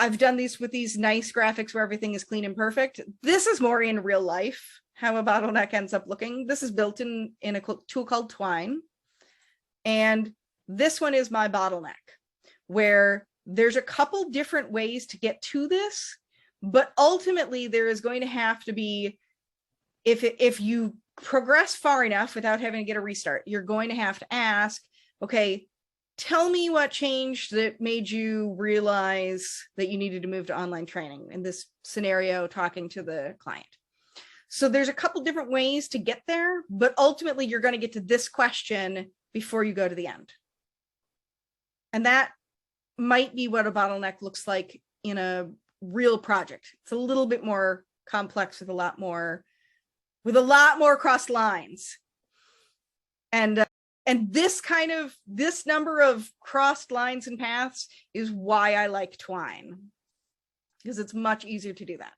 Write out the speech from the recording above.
I've done these with these nice graphics where everything is clean and perfect. This is more in real life, how a bottleneck ends up looking. This is built in a tool called Twine. And this one is my bottleneck, where there's a couple different ways to get to this, but ultimately there is going to have to be, if you progress far enough without having to get a restart, you're going to have to ask, okay, tell me what changed that made you realize that you needed to move to online training, in this scenario, talking to the client. So there's a couple different ways to get there, but ultimately you're going to get to this question before you go to the end. And that might be what a bottleneck looks like in a real project. It's a little bit more complex with a lot more crossed lines. And this number of crossed lines and paths is why I like Twine, because it's much easier to do that.